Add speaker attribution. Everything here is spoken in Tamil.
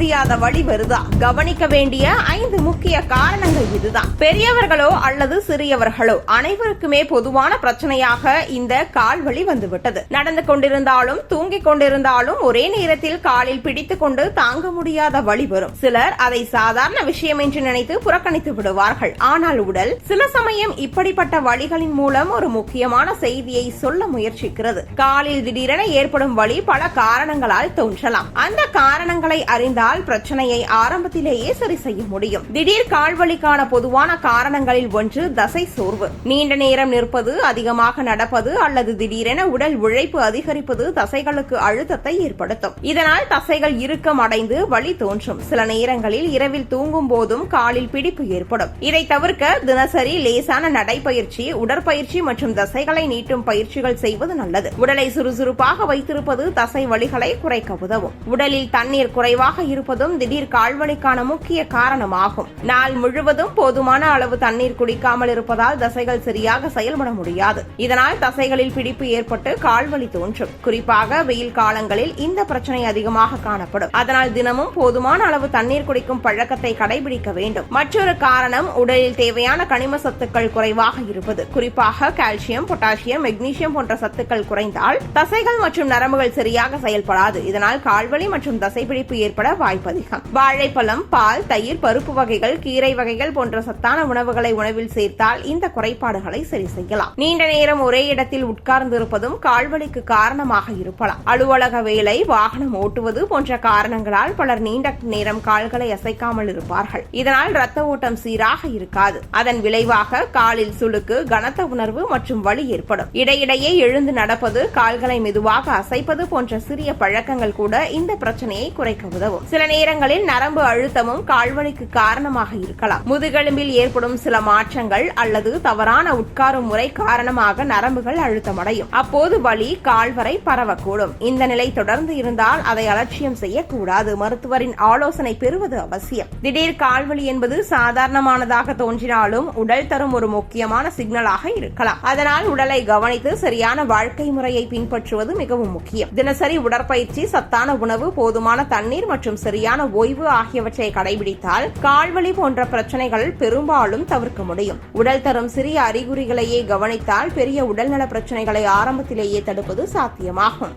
Speaker 1: முடியாத வலி வருதா? கவனிக்க வேண்டிய 5 முக்கிய காரணங்கள் இதுதான். பெரியவர்களோ அல்லது சிறியவர்களோ அனைவருக்குமே பொதுவான பிரச்சனையாக இந்த கால் வலி வந்துவிட்டது. நடந்து கொண்டிருந்தாலும் தூங்கிக் கொண்டிருந்தாலும் ஒரே நேரத்தில் காலில் பிடித்துக் கொண்டு தாங்க முடியாத வலி வரும். சிலர் அதை சாதாரண விஷயம் என்று நினைத்து புறக்கணித்து விடுவார்கள். ஆனால் உடல் சில சமயம் இப்படிப்பட்ட வலிகளின் மூலம் ஒரு முக்கியமான செய்தியை சொல்ல முயற்சிக்கிறது. காலில் திடீரென ஏற்படும் வலி பல காரணங்களால் தோன்றலாம். அந்த காரணங்களை அறிந்தால் பிரச்சனையை ஆரம்பத்திலேயே சரி செய்ய முடியும். திடீர் கால்வலிக்கான பொதுவான காரணங்களில் ஒன்று தசை சோர்வு. நீண்ட நேரம் நிற்பது, அதிகமாக நடப்பது அல்லது திடீரென உடல் உழைப்பு அதிகரிப்பது தசைகளுக்கு அழுத்தத்தை ஏற்படுத்தும். இதனால் தசைகள் இறுக்கம் அடைந்து வலி தோன்றும். சில நேரங்களில் இரவில் தூங்கும் போதும் காலில் பிடிப்பு ஏற்படும். இதை தவிர்க்க தினசரி லேசான நடைப்பயிற்சி, உடற்பயிற்சி மற்றும் தசைகளை நீட்டும் பயிற்சிகள் செய்வது நல்லது. உடலை சுறுசுறுப்பாக வைத்திருப்பது தசை வலிகளை குறைக்க உதவும். உடலில் தண்ணீர் குறைவாக இருப்பதும் திடீர் கால்வலிக்கான முக்கிய காரணமாகும். நாள் முழுவதும் போதுமான அளவு தண்ணீர் குடிக்காமல் இருப்பதால் தசைகள் சரியாக செயல்பட முடியாது. இதனால் தசைகளில் பிடிப்பு ஏற்பட்டு கால்வலி தோன்றும். குறிப்பாக வெயில் காலங்களில் இந்த பிரச்சனை அதிகமாக காணப்படும். அதனால் தினமும் போதுமான அளவு தண்ணீர் குடிக்கும் பழக்கத்தை கடைபிடிக்க வேண்டும். மற்றொரு காரணம் உடலில் தேவையான கனிம சத்துக்கள் குறைவாக இருப்பது. குறிப்பாக கால்சியம், பொட்டாசியம், மெக்னீசியம் போன்ற சத்துக்கள் குறைந்தால் தசைகள் மற்றும் நரம்புகள் சரியாக செயல்படாது. இதனால் கால்வலி மற்றும் தசைப்பிடிப்பு ஏற்பட வாய்ப்பு அதிகம். வாழைப்பழம், பால், தயிர், பருப்பு வகைகள், கீரை வகைகள் போன்ற சத்தான உணவுகளை உணவில் சேர்த்தால் இந்த குறைபாடுகளை சரி செய்யலாம். நீண்ட நேரம் ஒரே இடத்தில் உட்கார்ந்து இருப்பதும் கால்வலிக்கு காரணமாக இருக்கலாம். அலுவலக வேலை, வாகனம் ஓட்டுவது போன்ற காரணங்களால் பலர் நீண்ட நேரம் கால்களை அசைக்காமல் இருப்பார்கள். இதனால் ரத்த ஓட்டம் சீராக இருக்காது. அதன் விளைவாக காலில் சுளுக்கு, கனத்த உணர்வு மற்றும் வலி ஏற்படும். இடையிடையே எழுந்து நடப்பது, கால்களை மெதுவாக அசைப்பது போன்ற சிறிய பழக்கங்கள் கூட இந்த பிரச்சனையை குறைக்க உதவும். சில நேரங்களில் நரம்பு அழுத்தமும் கால்வலிக்கு காரணமாக இருக்கலாம். முதுகெலும்பில் ஏற்படும் சில மாற்றங்கள் அல்லது தவறான உட்காரும் முறை காரணமாக நரம்புகள் அழுத்தமடையும். அப்போது வலி கால் வரை பரவக்கூடும். இந்த நிலை தொடர்ந்து இருந்தால் அதை அலட்சியம் செய்யக்கூடாது. மருத்துவரின் ஆலோசனை பெறுவது அவசியம். திடீர் கால்வலி என்பது சாதாரணமானதாக தோன்றினாலும் உடல் தரும் ஒரு முக்கியமான சிக்னலாக இருக்கலாம். அதனால் உடலை கவனித்து சரியான வாழ்க்கை முறையை பின்பற்றுவது மிகவும் முக்கியம். தினசரி உடற்பயிற்சி, சத்தான உணவு, போதுமான தண்ணீர் மற்றும் சரியான ஓய்வு ஆகியவற்றை கடைபிடித்தால் கால்வலி போன்ற பிரச்சனைகள் பெரும்பாலும் தவிர்க்க முடியும். உடல் தரும் சிறிய அறிகுறிகளையே கவனித்தால் பெரிய உடல்நல பிரச்சனைகளை ஆரம்பத்திலேயே தடுப்பது சாத்தியமாகும்.